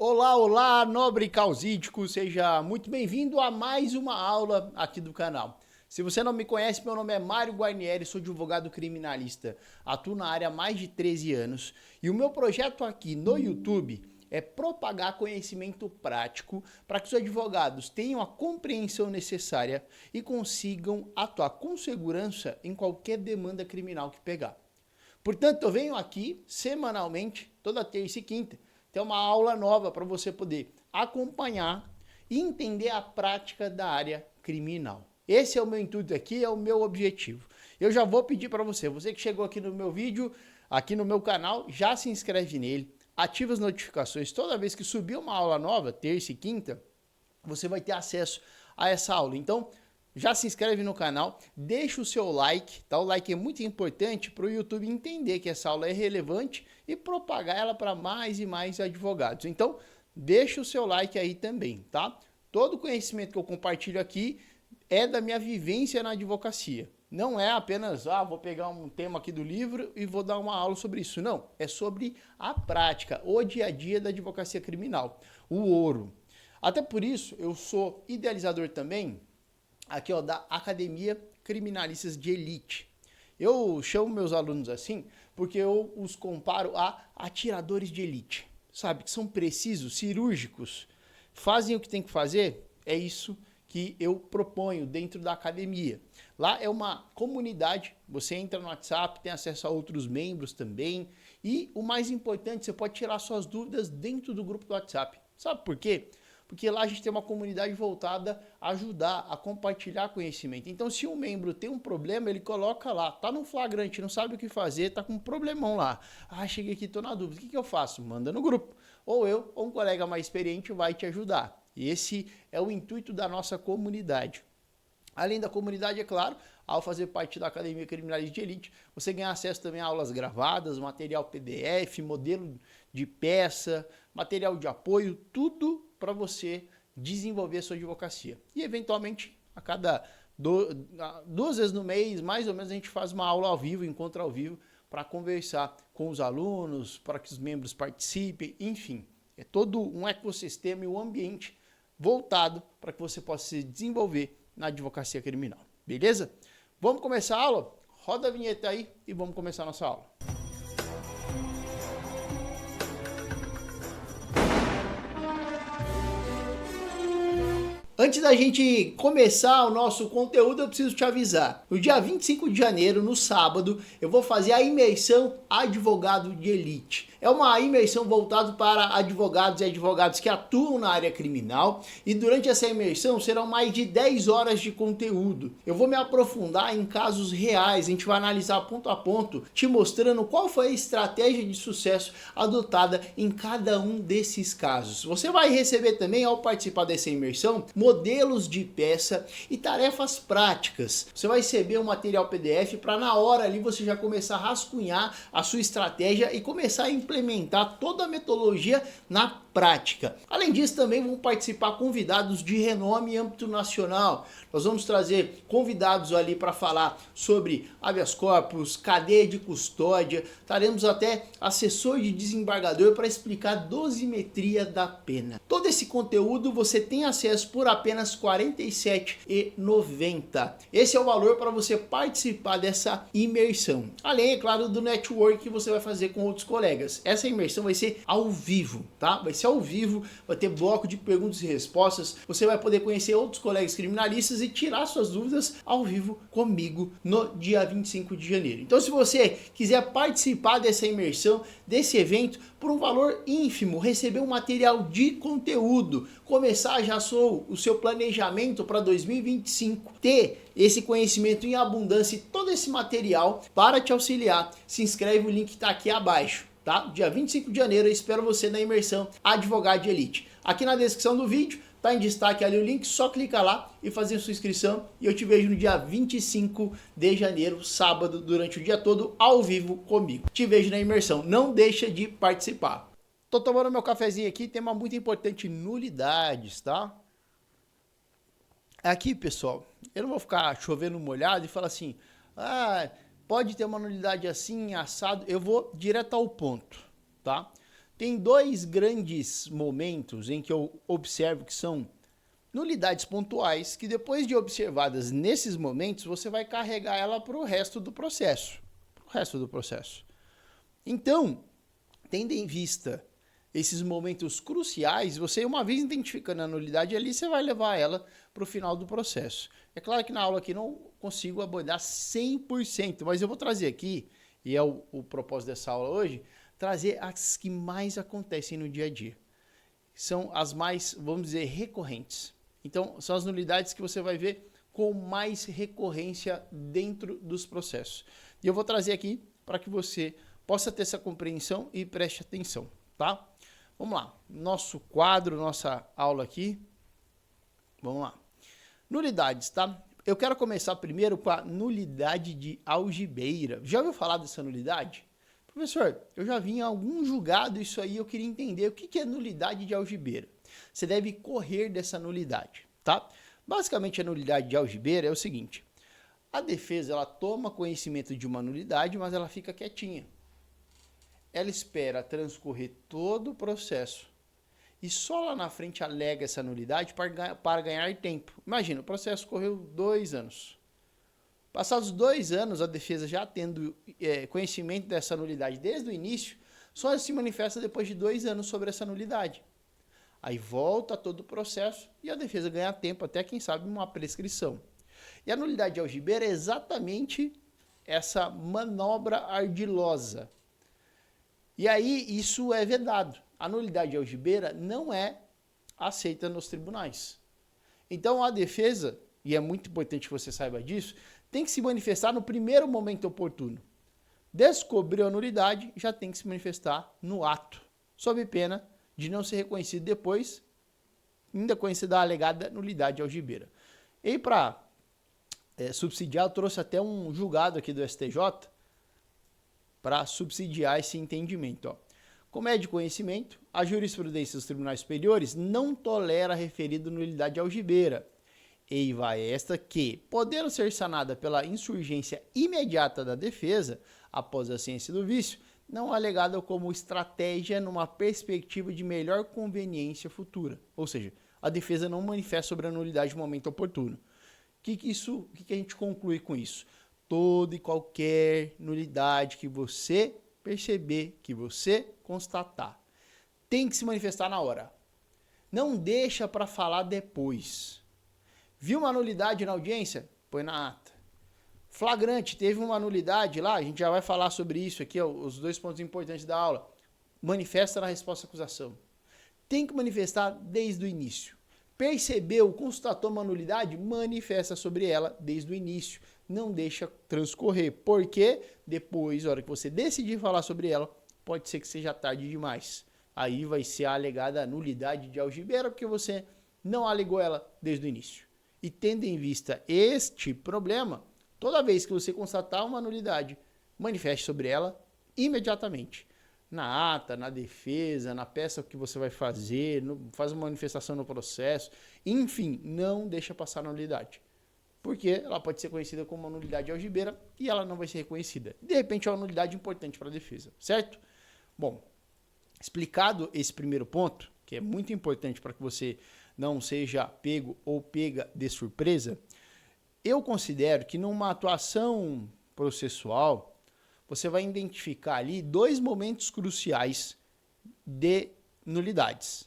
Olá, olá, nobre causídico, seja muito bem-vindo a mais uma aula aqui do canal. Se você não me conhece, meu nome é Mário Guarnieri, sou advogado criminalista, atuo na área há mais de 13 anos e o meu projeto aqui no YouTube é propagar conhecimento prático para que os advogados tenham a compreensão necessária e consigam atuar com segurança em qualquer demanda criminal que pegar. Portanto, eu venho aqui semanalmente, toda terça e quinta, ter uma aula nova para você poder acompanhar e entender a prática da área criminal. Esse é o meu intuito aqui, é o meu objetivo. Eu já vou pedir para você, você que chegou aqui no meu vídeo, aqui no meu canal, já se inscreve nele, ativa as notificações. Toda vez que subir uma aula nova, terça e quinta, você vai ter acesso a essa aula. Então, já se inscreve no canal, deixa o seu like, tá? O like é muito importante para o YouTube entender que essa aula é relevante e propagar ela para mais e mais advogados. Então, deixa o seu like aí também, tá? Todo conhecimento que eu compartilho aqui é da minha vivência na advocacia. Não é apenas, vou pegar um tema aqui do livro e vou dar uma aula sobre isso. Não, é sobre a prática, o dia a dia da advocacia criminal, o ouro. Até por isso, eu sou idealizador também aqui, da Academia Criminalistas de Elite. Eu chamo meus alunos assim porque eu os comparo a atiradores de elite, sabe? Que são precisos, cirúrgicos, fazem o que tem que fazer. É isso que eu proponho dentro da academia. Lá é uma comunidade, você entra no WhatsApp, tem acesso a outros membros também. E o mais importante, você pode tirar suas dúvidas dentro do grupo do WhatsApp. Sabe por quê? Porque lá a gente tem uma comunidade voltada a ajudar, a compartilhar conhecimento. Então, se um membro tem um problema, ele coloca lá, tá no flagrante, não sabe o que fazer, tá com um problemão lá. Cheguei aqui, tô na dúvida, o que eu faço? Manda no grupo. Ou eu, ou um colega mais experiente vai te ajudar. E esse é o intuito da nossa comunidade. Além da comunidade, é claro, ao fazer parte da Academia Criminalista de Elite, você ganha acesso também a aulas gravadas, material PDF, modelo de peça, material de apoio, tudo para você desenvolver a sua advocacia. E, eventualmente, a cada 2 vezes no mês, mais ou menos, a gente faz uma aula ao vivo, encontro ao vivo, para conversar com os alunos, para que os membros participem, enfim. É todo um ecossistema e um ambiente voltado para que você possa se desenvolver na advocacia criminal. Beleza? Vamos começar a aula? Roda a vinheta aí e vamos começar a nossa aula. Antes da gente começar o nosso conteúdo, eu preciso te avisar. No dia 25 de janeiro, no sábado, eu vou fazer a imersão Advogado de Elite. É uma imersão voltada para advogados e advogadas que atuam na área criminal. E durante essa imersão serão mais de 10 horas de conteúdo. Eu vou me aprofundar em casos reais, a gente vai analisar ponto a ponto, te mostrando qual foi a estratégia de sucesso adotada em cada um desses casos. Você vai receber também, ao participar dessa imersão, modelos de peça e tarefas práticas. Você vai receber um material PDF para na hora ali você já começar a rascunhar a sua estratégia e começar a implementar toda a metodologia na prática. Além disso, também vão participar convidados de renome em âmbito nacional. Nós vamos trazer convidados ali para falar sobre habeas corpus, cadeia de custódia, teremos até assessor de desembargador para explicar dosimetria da pena. Todo esse conteúdo você tem acesso por apenas R$ 47,90. Esse é o valor para você participar dessa imersão. Além, é claro, do network que você vai fazer com outros colegas. Essa imersão vai ser ao vivo, tá? Vai ser ao vivo, vai ter bloco de perguntas e respostas. Você vai poder conhecer outros colegas criminalistas e tirar suas dúvidas ao vivo comigo no dia 25 de janeiro. Então, se você quiser participar dessa imersão, desse evento, por um valor ínfimo, receber um material de conteúdo, começar já o seu planejamento para 2025, ter esse conhecimento em abundância e todo esse material para te auxiliar, se inscreve, o link está aqui abaixo. Tá? Dia 25 de janeiro eu espero você na imersão Advogado de Elite. Aqui na descrição do vídeo tá em destaque ali o link, só clica lá e fazer sua inscrição e eu te vejo no dia 25 de janeiro, sábado, durante o dia todo, ao vivo comigo. Te vejo na imersão, não deixa de participar. Tô tomando meu cafezinho aqui, tema muito importante, nulidades, tá? Aqui, pessoal, eu não vou ficar chovendo molhado e falar assim, pode ter uma nulidade assim, assado, eu vou direto ao ponto, tá? Tem dois grandes momentos em que eu observo que são nulidades pontuais, que depois de observadas nesses momentos, você vai carregar ela para o resto do processo. Então, tendo em vista esses momentos cruciais, você, uma vez identificando a nulidade ali, você vai levar ela para o final do processo. É claro que na aula aqui não consigo abordar 100%, mas eu vou trazer aqui, e é o propósito dessa aula hoje, trazer as que mais acontecem no dia a dia. São as mais, vamos dizer, recorrentes. Então, são as nulidades que você vai ver com mais recorrência dentro dos processos. E eu vou trazer aqui para que você possa ter essa compreensão e preste atenção, tá? Vamos lá, nosso quadro, nossa aula aqui. Vamos lá. Nulidades, tá? Eu quero começar primeiro com a nulidade de algibeira. Já ouviu falar dessa nulidade? Professor, eu já vi em algum julgado isso aí, eu queria entender o que é nulidade de algibeira. Você deve correr dessa nulidade, tá? Basicamente, a nulidade de algibeira é o seguinte: a defesa ela toma conhecimento de uma nulidade, mas ela fica quietinha. Ela espera transcorrer todo o processo e só lá na frente alega essa nulidade para ganhar tempo. Imagina, o processo correu 2 anos. Passados 2 anos, a defesa já tendo conhecimento dessa nulidade desde o início, só se manifesta depois de 2 anos sobre essa nulidade. Aí volta todo o processo e a defesa ganha tempo, até quem sabe uma prescrição. E a nulidade de algibeira é exatamente essa manobra ardilosa. E aí isso é vedado. A nulidade de algibeira não é aceita nos tribunais. Então a defesa, e é muito importante que você saiba disso, tem que se manifestar no primeiro momento oportuno. Descobriu a nulidade, já tem que se manifestar no ato, sob pena de não ser reconhecido depois, ainda conhecida a alegada nulidade de algibeira. E para subsidiar, eu trouxe até um julgado aqui do STJ para subsidiar esse entendimento. Ó. Como é de conhecimento, a jurisprudência dos tribunais superiores não tolera a referida nulidade de algibeira. Eiva esta que, podendo ser sanada pela insurgência imediata da defesa, após a ciência do vício, não alegada como estratégia numa perspectiva de melhor conveniência futura. Ou seja, a defesa não manifesta sobre a nulidade no momento oportuno. O que a gente conclui com isso? Toda e qualquer nulidade que você perceber, que você constatar, tem que se manifestar na hora. Não deixa para falar depois. Viu uma nulidade na audiência? Põe na ata. Flagrante, teve uma nulidade lá, a gente já vai falar sobre isso aqui, ó, os 2 pontos importantes da aula. Manifesta na resposta à acusação. Tem que manifestar desde o início. Percebeu, constatou uma nulidade? Manifesta sobre ela desde o início. Não deixa transcorrer, porque depois, na hora que você decidir falar sobre ela, pode ser que seja tarde demais. Aí vai ser a alegada nulidade de algibeira, porque você não alegou ela desde o início. E tendo em vista este problema, toda vez que você constatar uma nulidade, manifeste sobre ela imediatamente. Na ata, na defesa, na peça que você vai fazer, faz uma manifestação no processo, enfim, não deixa passar a nulidade. Porque ela pode ser conhecida como uma nulidade de algibeira e ela não vai ser reconhecida. De repente é uma nulidade importante para a defesa, certo? Bom, explicado esse primeiro ponto, que é muito importante para que você não seja pego ou pega de surpresa, eu considero que numa atuação processual, você vai identificar ali 2 momentos cruciais de nulidades.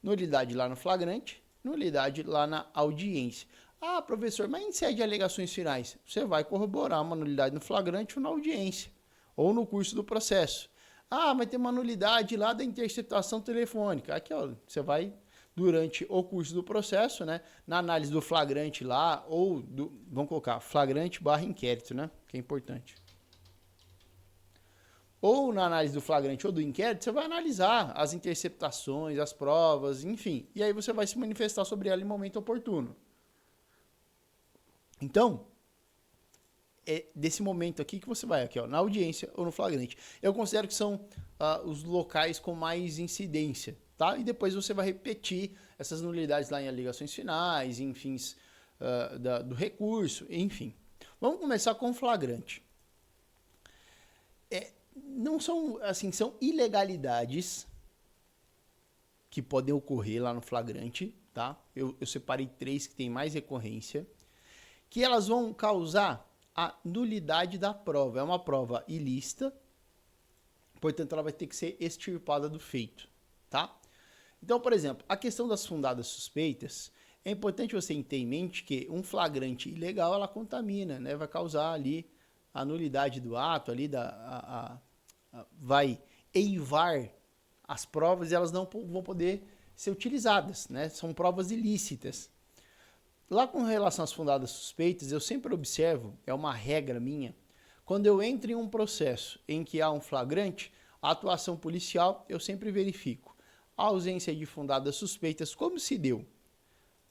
Nulidade lá no flagrante, nulidade lá na audiência. Ah, professor, mas em sede de alegações finais, você vai corroborar uma nulidade no flagrante ou na audiência, ou no curso do processo. Ah, mas tem uma nulidade lá da interceptação telefônica. Aqui, ó, você vai, durante o curso do processo, né, na análise do flagrante lá, ou vamos colocar flagrante / inquérito, né, que é importante. Ou na análise do flagrante ou do inquérito, você vai analisar as interceptações, as provas, enfim. E aí você vai se manifestar sobre ela em momento oportuno. Então, é desse momento aqui que você vai, aqui, ó, na audiência ou no flagrante. Eu considero que são os locais com mais incidência, tá? E depois você vai repetir essas nulidades lá em alegações finais, em fins do recurso, enfim. Vamos começar com o flagrante. Não são, assim, são ilegalidades que podem ocorrer lá no flagrante, tá? Eu separei 3 que tem mais recorrência, que elas vão causar a nulidade da prova. É uma prova ilícita, portanto, ela vai ter que ser extirpada do feito, tá? Então, por exemplo, a questão das fundadas suspeitas, é importante você ter em mente que um flagrante ilegal, ela contamina, né? Vai causar ali a nulidade do ato, ali vai eivar as provas e elas não vão poder ser utilizadas, né? São provas ilícitas. Lá com relação às fundadas suspeitas, eu sempre observo, é uma regra minha, quando eu entro em um processo em que há um flagrante, a atuação policial, eu sempre verifico a ausência de fundadas suspeitas, como se deu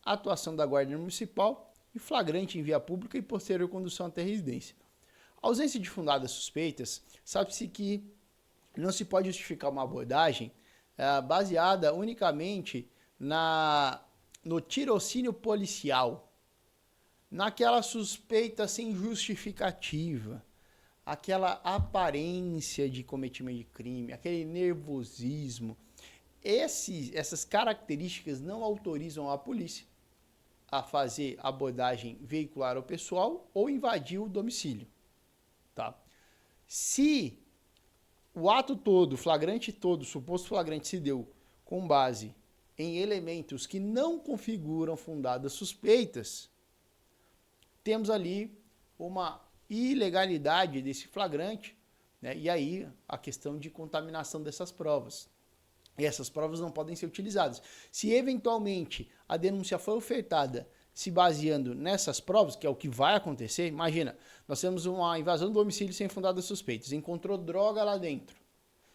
a atuação da Guarda Municipal e flagrante em via pública e posterior condução até residência. A ausência de fundadas suspeitas, sabe-se que não se pode justificar uma abordagem baseada unicamente no tirocínio policial, naquela suspeita sem justificativa, aquela aparência de cometimento de crime, aquele nervosismo. Essas características não autorizam a polícia a fazer abordagem veicular ao pessoal ou invadir o domicílio. Tá? Se o ato todo, o flagrante todo, o suposto flagrante se deu com base em elementos que não configuram fundadas suspeitas, temos ali uma ilegalidade desse flagrante, né? E aí a questão de contaminação dessas provas. E essas provas não podem ser utilizadas. Se eventualmente a denúncia foi ofertada se baseando nessas provas, que é o que vai acontecer, imagina, nós temos uma invasão do domicílio sem fundadas suspeitas, encontrou droga lá dentro.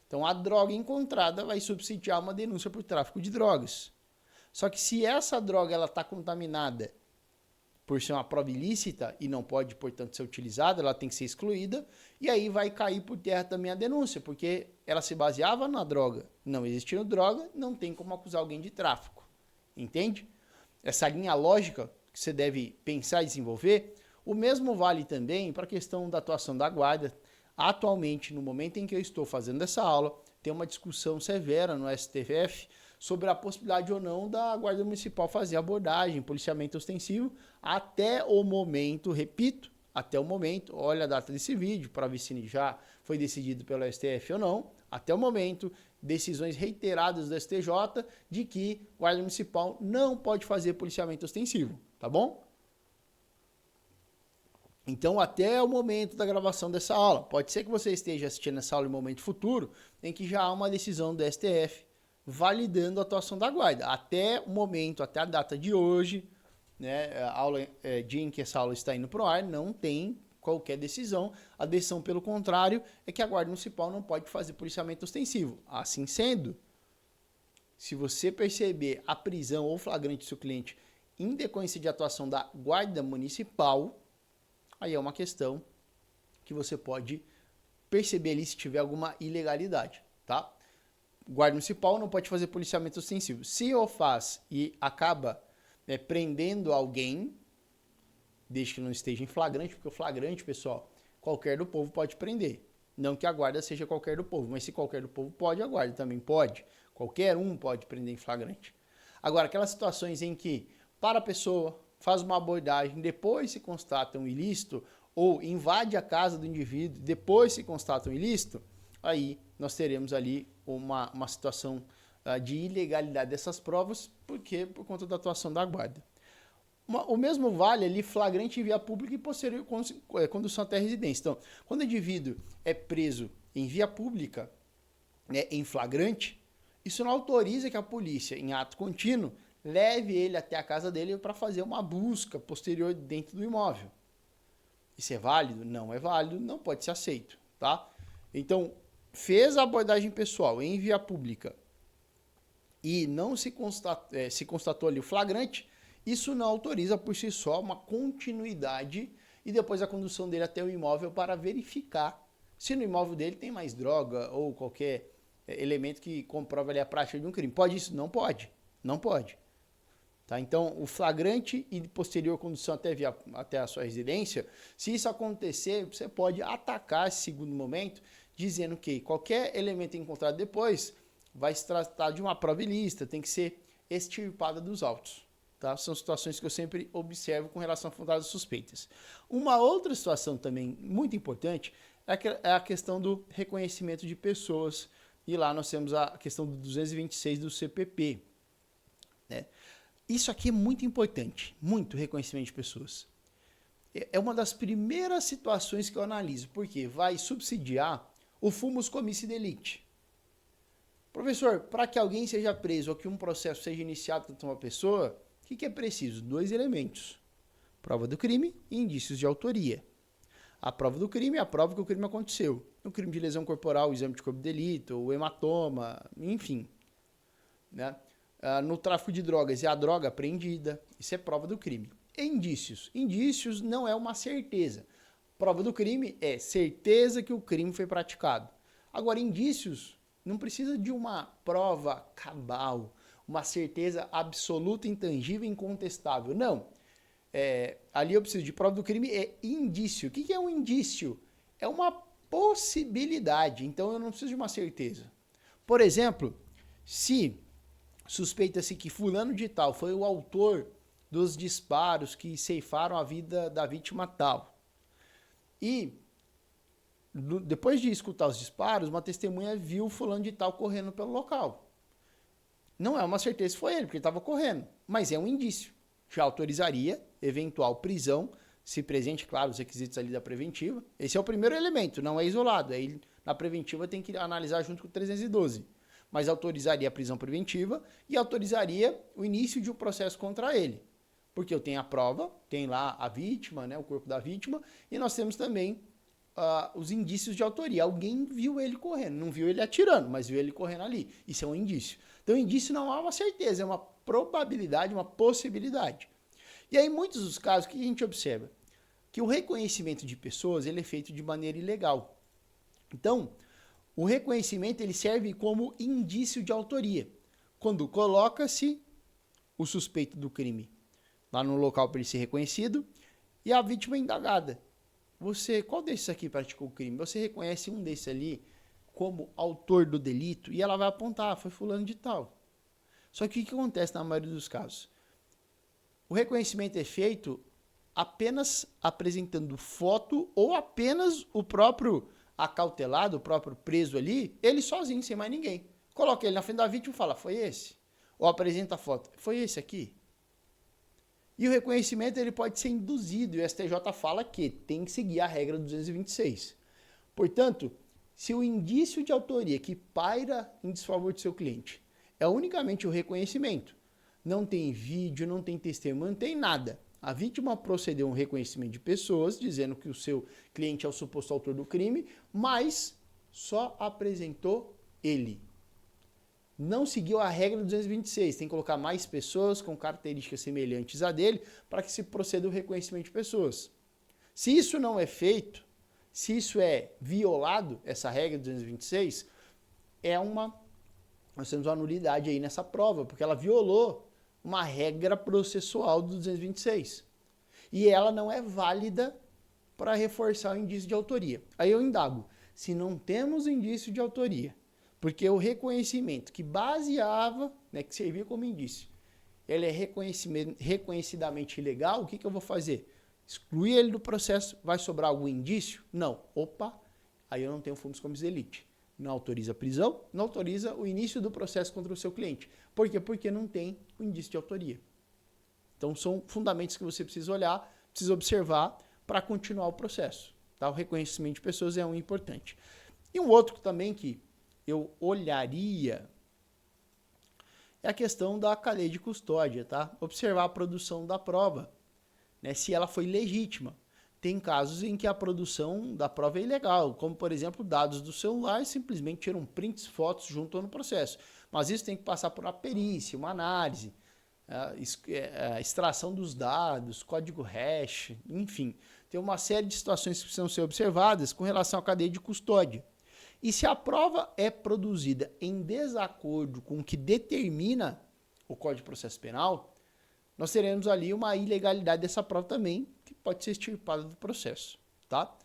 Então a droga encontrada vai subsidiar uma denúncia por tráfico de drogas. Só que se essa droga está contaminada por ser uma prova ilícita e não pode, portanto, ser utilizada, ela tem que ser excluída, e aí vai cair por terra também a denúncia, porque ela se baseava na droga. Não existindo droga, não tem como acusar alguém de tráfico. Entende? Essa linha lógica que você deve pensar e desenvolver, o mesmo vale também para a questão da atuação da guarda. Atualmente, no momento em que eu estou fazendo essa aula, tem uma discussão severa no STF sobre a possibilidade ou não da Guarda Municipal fazer abordagem, policiamento ostensivo, até o momento, repito, até o momento, olha a data desse vídeo, para ver se já foi decidido pelo STF ou não, até o momento, decisões reiteradas do STJ de que a Guarda Municipal não pode fazer policiamento ostensivo, tá bom? Então, até o momento da gravação dessa aula, pode ser que você esteja assistindo essa aula em um momento futuro, em que já há uma decisão do STF validando a atuação da guarda. Até o momento, até a data de hoje, né, dia em que essa aula está indo para o ar, não tem qualquer decisão. A decisão, pelo contrário, é que a Guarda Municipal não pode fazer policiamento ostensivo. Assim sendo, se você perceber a prisão ou flagrante do seu cliente em decorrência de atuação da Guarda Municipal, aí é uma questão que você pode perceber ali se tiver alguma ilegalidade, tá? Guarda Municipal não pode fazer policiamento ostensivo. Se o faz e acaba prendendo alguém, desde que não esteja em flagrante, porque o flagrante, pessoal, qualquer do povo pode prender. Não que a guarda seja qualquer do povo, mas se qualquer do povo pode, a guarda também pode. Qualquer um pode prender em flagrante. Agora, aquelas situações em que para a pessoa, faz uma abordagem, depois se constata um ilícito, ou invade a casa do indivíduo, depois se constata um ilícito, aí nós teremos ali uma situação de ilegalidade dessas provas, porque por conta da atuação da guarda. O mesmo vale ali flagrante em via pública e posterior condução até a residência. Então, quando o indivíduo é preso em via pública, né, em flagrante, isso não autoriza que a polícia, em ato contínuo, leve ele até a casa dele para fazer uma busca posterior dentro do imóvel. Isso é válido? Não é válido, não pode ser aceito, tá? Então, fez a abordagem pessoal em via pública e não se constatou ali o flagrante, isso não autoriza por si só uma continuidade e depois a condução dele até o imóvel para verificar se no imóvel dele tem mais droga ou qualquer elemento que comprova ali a prática de um crime. Pode isso? Não pode. Não pode. Tá? Então, o flagrante e posterior condução até a sua residência, se isso acontecer, você pode atacar esse segundo momento, dizendo que qualquer elemento encontrado depois vai se tratar de uma prova ilícita, tem que ser extirpada dos autos. Tá? São situações que eu sempre observo com relação a fundadas suspeitas. Uma outra situação também muito importante é a questão do reconhecimento de pessoas. E lá nós temos a questão do 226 do CPP. Né? Isso aqui é muito importante, muito reconhecimento de pessoas. É uma das primeiras situações que eu analiso, porque vai subsidiar o fumus comissi delicti. Professor, para que alguém seja preso ou que um processo seja iniciado contra uma pessoa, o que é preciso? 2 elementos. Prova do crime e indícios de autoria. A prova do crime é a prova que o crime aconteceu. No crime de lesão corporal, o exame de corpo de delito, o hematoma, enfim. Né? No tráfico de drogas, é a droga apreendida. Isso é prova do crime. E indícios? Indícios não é uma certeza. Prova do crime é certeza que o crime foi praticado. Agora, indícios não precisa de uma prova cabal, uma certeza absoluta, intangível e incontestável. Não. Ali eu preciso de prova do crime, é indício. O que é um indício? É uma possibilidade. Então eu não preciso de uma certeza. Por exemplo, se suspeita-se que fulano de tal foi o autor dos disparos que ceifaram a vida da vítima tal. E depois de escutar os disparos, uma testemunha viu fulano de tal correndo pelo local. Não é uma certeza se foi ele, porque ele estava correndo, mas é um indício. Já autorizaria eventual prisão, se presente, claro, os requisitos ali da preventiva. Esse é o primeiro elemento, não é isolado. Aí na preventiva tem que analisar junto com o 312. Mas autorizaria a prisão preventiva e autorizaria o início de um processo contra ele. Porque eu tenho a prova, tem lá a vítima, né, o corpo da vítima, e nós temos também os indícios de autoria. Alguém viu ele correndo, não viu ele atirando, mas viu ele correndo ali. Isso é um indício. Então, indício não é uma certeza, é uma probabilidade, uma possibilidade. E aí, em muitos dos casos, o que a gente observa? Que o reconhecimento de pessoas ele é feito de maneira ilegal. Então, o reconhecimento ele serve como indício de autoria. Quando coloca-se o suspeito do crime lá no local para ele ser reconhecido e a vítima indagada. Qual desses aqui praticou o crime? Você reconhece um desses ali como autor do delito e ela vai apontar, foi fulano de tal. Só que o que acontece na maioria dos casos? O reconhecimento é feito apenas apresentando foto ou apenas o próprio acautelado, o próprio preso ali, ele sozinho, sem mais ninguém. Coloca ele na frente da vítima e fala, foi esse? Ou apresenta a foto, foi esse aqui? E o reconhecimento ele pode ser induzido, e o STJ fala que tem que seguir a regra 226. Portanto, se o indício de autoria que paira em desfavor do seu cliente é unicamente o reconhecimento, não tem vídeo, não tem testemunho, não tem nada. A vítima procedeu a um reconhecimento de pessoas, dizendo que o seu cliente é o suposto autor do crime, mas só apresentou ele. Não seguiu a regra do 226, tem que colocar mais pessoas com características semelhantes a dele para que se proceda o reconhecimento de pessoas. Se isso não é feito, se isso é violado, essa regra do 226, nós temos uma nulidade aí nessa prova, porque ela violou uma regra processual do 226. E ela não é válida para reforçar o indício de autoria. Aí eu indago, se não temos indício de autoria, porque o reconhecimento que baseava, né, que servia como indício, ele é reconhecidamente ilegal, o que eu vou fazer? Excluir ele do processo, vai sobrar algum indício? Não. Opa, aí eu não tenho fumus comissi delicti. Não autoriza a prisão, não autoriza o início do processo contra o seu cliente. Por quê? Porque não tem o indício de autoria. Então são fundamentos que você precisa olhar, precisa observar para continuar o processo. Tá? O reconhecimento de pessoas é um importante. E um outro também que eu olharia é a questão da cadeia de custódia, tá? Observar a produção da prova, né? Se ela foi legítima. Tem casos em que a produção da prova é ilegal, como, por exemplo, dados do celular simplesmente tiram prints, fotos junto no processo. Mas isso tem que passar por uma perícia, uma análise, a extração dos dados, código hash, enfim. Tem uma série de situações que precisam ser observadas com relação à cadeia de custódia. E se a prova é produzida em desacordo com o que determina o Código de Processo Penal, nós teremos ali uma ilegalidade dessa prova também, que pode ser extirpada do processo, tá?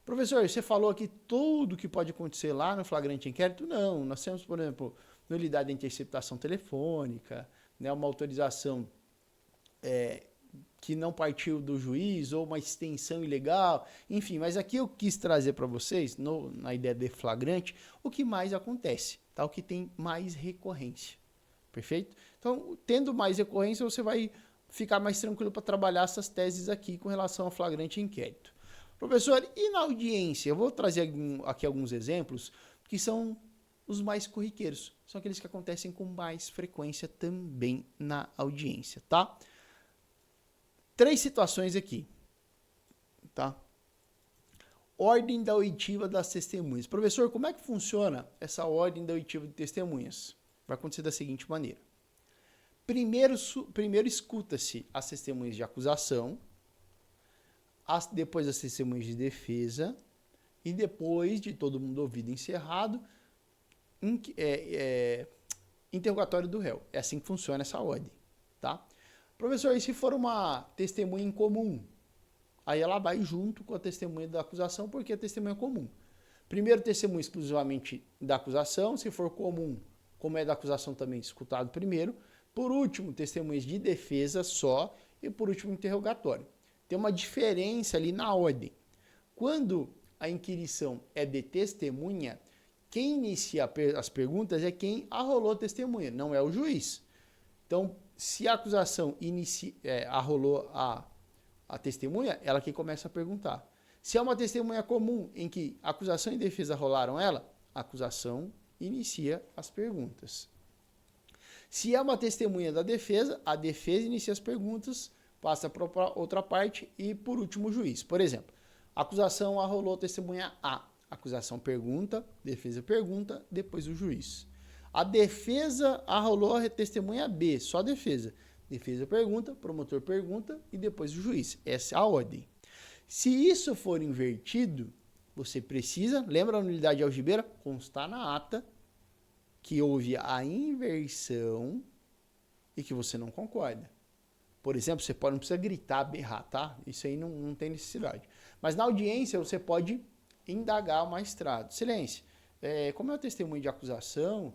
Professor, você falou aqui tudo que pode acontecer lá no flagrante inquérito? Não, nós temos, por exemplo, nulidade da interceptação telefônica, né, uma autorização que não partiu do juiz ou uma extensão ilegal, enfim, mas aqui eu quis trazer para vocês, na ideia de flagrante, o que mais acontece, tá? O que tem mais recorrência, perfeito? Então, tendo mais recorrência, você vai ficar mais tranquilo para trabalhar essas teses aqui com relação ao flagrante e inquérito. Professor, e na audiência? Eu vou trazer aqui alguns exemplos que são os mais corriqueiros, são aqueles que acontecem com mais frequência também na audiência, tá? 3 situações aqui, tá? Ordem da oitiva das testemunhas. Professor, como é que funciona essa ordem da oitiva de testemunhas? Vai acontecer da seguinte maneira. Primeiro escuta-se as testemunhas de acusação, depois as testemunhas de defesa, e depois de todo mundo ouvido e encerrado, interrogatório do réu. É assim que funciona essa ordem, tá? Professor, e se for uma testemunha em comum? Aí ela vai junto com a testemunha da acusação, porque a testemunha é comum. Primeiro testemunho exclusivamente da acusação, se for comum, como é da acusação também, escutado primeiro. Por último, testemunhas de defesa só, e por último, interrogatório. Tem uma diferença ali na ordem. Quando a inquirição é de testemunha, quem inicia as perguntas é quem arrolou a testemunha, não é o juiz. Então, se a acusação arrolou a testemunha, ela que começa a perguntar. Se é uma testemunha comum em que a acusação e defesa rolaram ela, a acusação inicia as perguntas. Se é uma testemunha da defesa, a defesa inicia as perguntas, passa para outra parte e, por último, o juiz. Por exemplo, a acusação arrolou a testemunha A. A acusação pergunta, defesa pergunta, depois o juiz. A defesa arrolou a testemunha B, só a defesa. Defesa pergunta, promotor pergunta e depois o juiz. Essa é a ordem. Se isso for invertido, você precisa, lembra a nulidade algibeira? Constar na ata que houve a inversão e que você não concorda. Por exemplo, você não precisa gritar, berrar, tá? Isso aí não tem necessidade. Mas na audiência você pode indagar o magistrado. Silêncio. Como é o testemunho de acusação,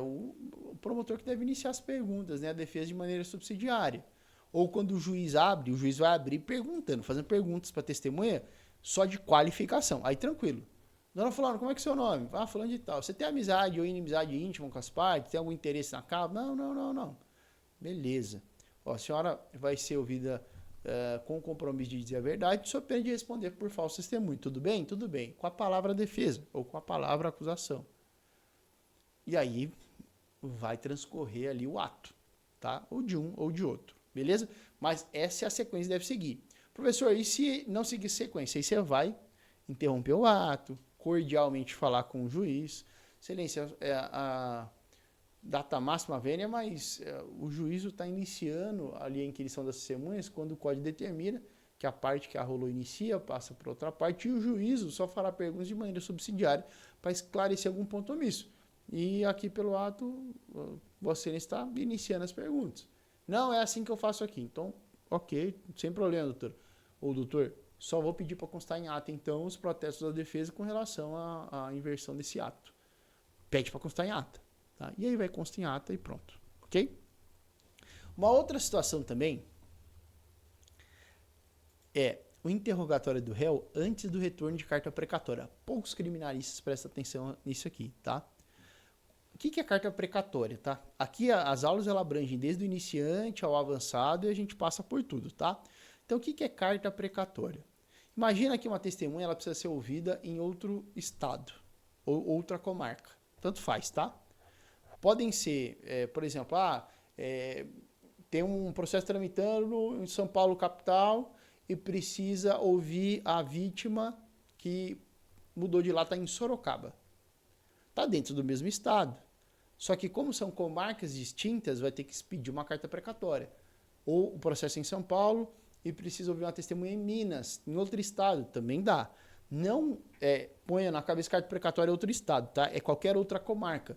o promotor que deve iniciar as perguntas, né? A defesa de maneira subsidiária. Ou quando o juiz abre, o juiz vai abrir perguntando, fazendo perguntas para a testemunha só de qualificação. Aí tranquilo. Dona fulano, como é que é o seu nome? Ah, fulano de tal. Você tem amizade ou inimizade íntima com as partes? Tem algum interesse na causa? Não. Beleza. Ó, a senhora vai ser ouvida com o compromisso de dizer a verdade, só pena de responder por falso testemunho. Tudo bem? Tudo bem. Com a palavra defesa ou com a palavra acusação. E aí vai transcorrer ali o ato, tá? Ou de um ou de outro, beleza? Mas essa é a sequência que deve seguir. Professor, e se não seguir sequência? Aí você vai interromper o ato, cordialmente falar com o juiz. Excelência, a data máxima vênia, mas o juízo está iniciando ali a inquirição das testemunhas quando o código determina que a parte que arrolou inicia, passa para outra parte, e o juízo só fará perguntas de maneira subsidiária para esclarecer algum ponto omisso. E aqui pelo ato, você está iniciando as perguntas. Não, é assim que eu faço aqui. Então, ok, sem problema, doutor. Ou doutor, só vou pedir para constar em ata, então, os protestos da defesa com relação à inversão desse ato. Pede para constar em ata. Tá? E aí vai constar em ata e pronto. Ok? Uma outra situação também é o interrogatório do réu antes do retorno de carta precatória. Poucos criminalistas prestam atenção nisso aqui, tá? O que é carta precatória, tá? Aqui as aulas ela abrangem desde o iniciante ao avançado e a gente passa por tudo, tá? Então, o que é carta precatória? Imagina que uma testemunha ela precisa ser ouvida em outro estado ou outra comarca. Tanto faz, tá? Podem ser, por exemplo, tem um processo tramitando em São Paulo, capital, e precisa ouvir a vítima que mudou de lá, está em Sorocaba. Está dentro do mesmo estado. Só que como são comarcas distintas, vai ter que pedir uma carta precatória. Ou o processo em São Paulo e precisa ouvir uma testemunha em Minas, em outro estado, também dá. Não ponha na cabeça carta precatória outro estado, tá? É qualquer outra comarca.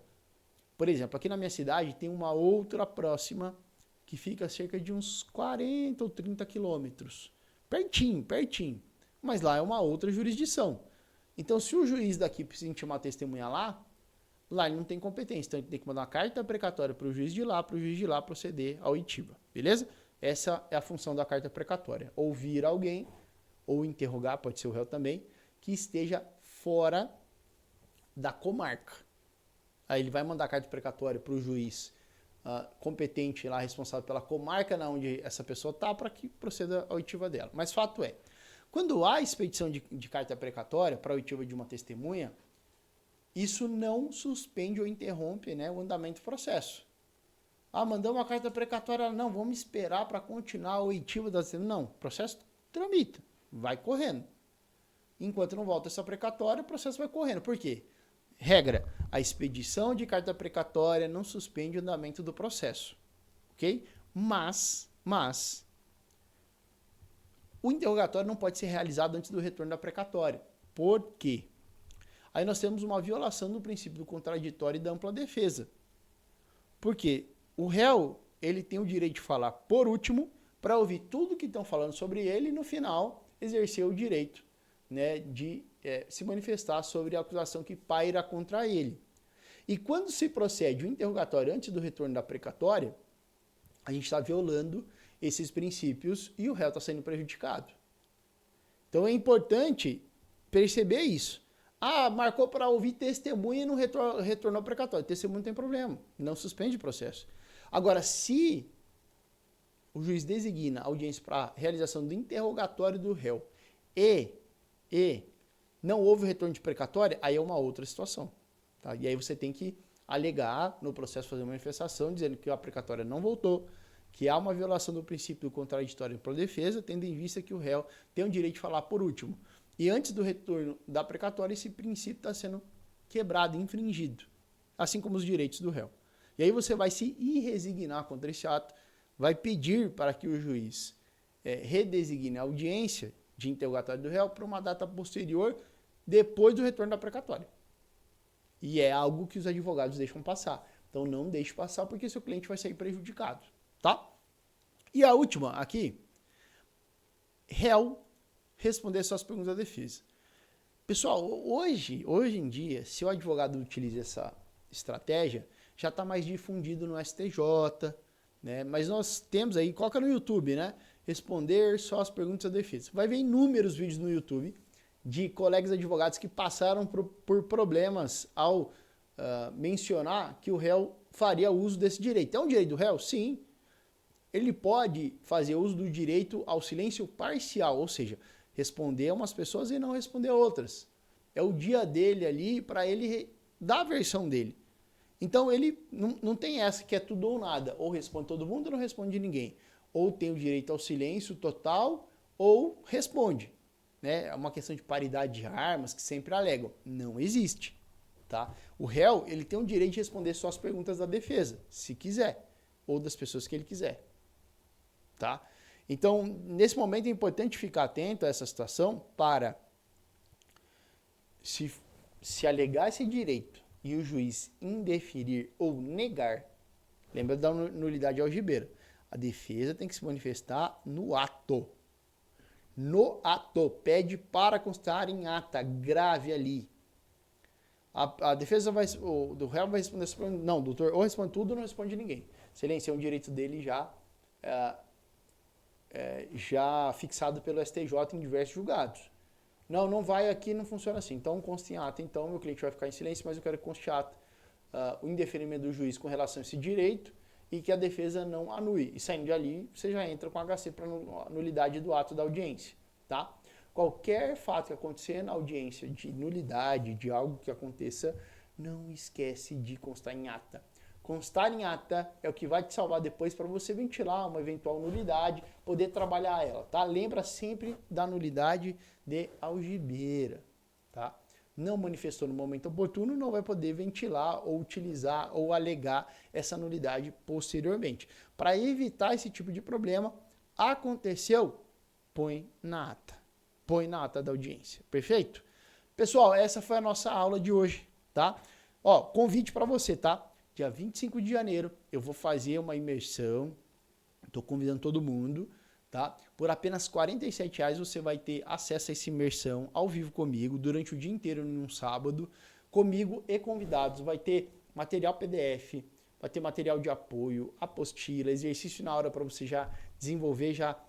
Por exemplo, aqui na minha cidade tem uma outra próxima que fica a cerca de uns 40 ou 30 quilômetros. Pertinho. Mas lá é uma outra jurisdição. Então, se o juiz daqui precisa intimar a testemunha lá, lá ele não tem competência, então ele tem que mandar uma carta precatória para o juiz de lá proceder à oitiva, beleza? Essa é a função da carta precatória, ouvir alguém, ou interrogar, pode ser o réu também, que esteja fora da comarca. Aí ele vai mandar a carta precatória para o juiz competente lá, responsável pela comarca na onde essa pessoa está, para que proceda a oitiva dela. Mas fato é, quando há expedição de carta precatória para a oitiva de uma testemunha, isso não suspende ou interrompe, né, o andamento do processo. Mandamos uma carta precatória, não, vamos esperar para continuar a oitiva da testemunha. Não, o processo tramita, vai correndo. Enquanto não volta essa precatória, o processo vai correndo. Por quê? Regra, a expedição de carta precatória não suspende o andamento do processo, ok? Mas o interrogatório não pode ser realizado antes do retorno da precatória. Por quê? Aí nós temos uma violação do princípio do contraditório e da ampla defesa. Por quê? O réu, ele tem o direito de falar por último, para ouvir tudo que estão falando sobre ele e no final exercer o direito, né, de se manifestar sobre a acusação que paira contra ele. E quando se procede o interrogatório antes do retorno da precatória, a gente está violando esses princípios e o réu está sendo prejudicado. Então é importante perceber isso. Marcou para ouvir testemunha e não retornou ao precatório. Testemunha não tem problema, não suspende o processo. Agora, se o juiz designa a audiência para realização do interrogatório do réu e não houve o retorno de precatória, aí é uma outra situação. Tá? E aí você tem que alegar no processo, fazer uma manifestação dizendo que a precatória não voltou, que há uma violação do princípio do contraditório para a defesa, tendo em vista que o réu tem o direito de falar por último. E antes do retorno da precatória, esse princípio está sendo quebrado, infringido, assim como os direitos do réu. E aí você vai se irresignar contra esse ato, vai pedir para que o juiz redesigne a audiência de interrogatório do réu para uma data posterior, depois do retorno da precatória. E é algo que os advogados deixam passar. Então não deixe passar, porque seu cliente vai sair prejudicado, tá? E a última aqui, réu responder suas perguntas da defesa. Pessoal, hoje em dia, se o advogado utiliza essa estratégia, já está mais difundido no STJ, né? Mas nós temos aí, coloca no YouTube, né? Responder só as perguntas da defesa. Vai ver inúmeros vídeos no YouTube de colegas advogados que passaram por problemas ao mencionar que o réu faria uso desse direito. É um direito do réu? Sim. Ele pode fazer uso do direito ao silêncio parcial, ou seja, responder a umas pessoas e não responder a outras. É o dia dele ali para ele dar a versão dele. Então ele não tem essa que é tudo ou nada. Ou responde todo mundo ou não responde ninguém. Ou tem o direito ao silêncio total ou responde. Né? É uma questão de paridade de armas que sempre alegam. Não existe. Tá? O réu ele tem o direito de responder só as perguntas da defesa, se quiser, ou das pessoas que ele quiser. Tá? Então, nesse momento é importante ficar atento a essa situação para, se alegar esse direito e o juiz indeferir ou negar, lembra da nulidade algibeira, a defesa tem que se manifestar no ato. No ato, pede para constar em ata, grave ali. A defesa do réu vai responder, não, doutor, ou responde tudo ou não responde ninguém. Silêncio é um direito dele já fixado pelo STJ em diversos julgados. Não vai aqui, não funciona assim. Então, conste em ata. Então, meu cliente vai ficar em silêncio, mas eu quero que conste em ata o indeferimento do juiz com relação a esse direito e que a defesa não anule. E saindo de ali, você já entra com HC para nulidade do ato da audiência. Tá? Qualquer fato que acontecer na audiência de nulidade, de algo que aconteça, não esquece de constar em ata. Constar em ata é o que vai te salvar depois para você ventilar uma eventual nulidade, poder trabalhar ela, tá? Lembra sempre da nulidade de algibeira, tá? Não manifestou no momento oportuno, não vai poder ventilar ou utilizar ou alegar essa nulidade posteriormente. Para evitar esse tipo de problema, aconteceu, põe na ata. Põe na ata da audiência, perfeito? Pessoal, essa foi a nossa aula de hoje, tá? Ó, convite para você, tá? Dia 25 de janeiro eu vou fazer uma imersão, estou convidando todo mundo, tá? Por apenas R$ 47,00 você vai ter acesso a essa imersão ao vivo comigo durante o dia inteiro num sábado, comigo e convidados. Vai ter material PDF, vai ter material de apoio, apostila, exercício na hora para você já desenvolver, já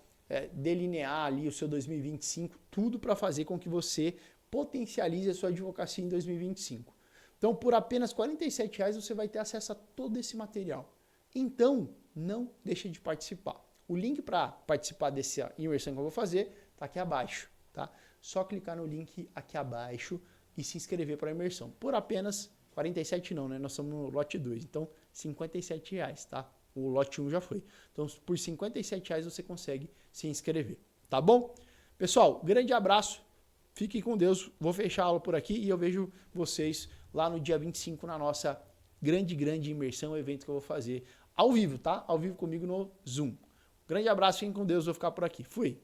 delinear ali o seu 2025, tudo para fazer com que você potencialize a sua advocacia em 2025. Então, por apenas R$ 47,00 você vai ter acesso a todo esse material. Então, não deixe de participar. O link para participar dessa imersão que eu vou fazer está aqui abaixo, tá? Só clicar no link aqui abaixo e se inscrever para a imersão. Por apenas 47 não, né? Nós estamos no lote 2, então R$ 57,00, tá? O lote 1 já foi. Então, por R$ 57,00 você consegue se inscrever, tá bom? Pessoal, grande abraço, fiquem com Deus, vou fechar a aula por aqui e eu vejo vocês lá no dia 25 na nossa grande imersão, evento que eu vou fazer ao vivo, tá? Ao vivo comigo no Zoom. Grande abraço, fiquem com Deus, vou ficar por aqui. Fui!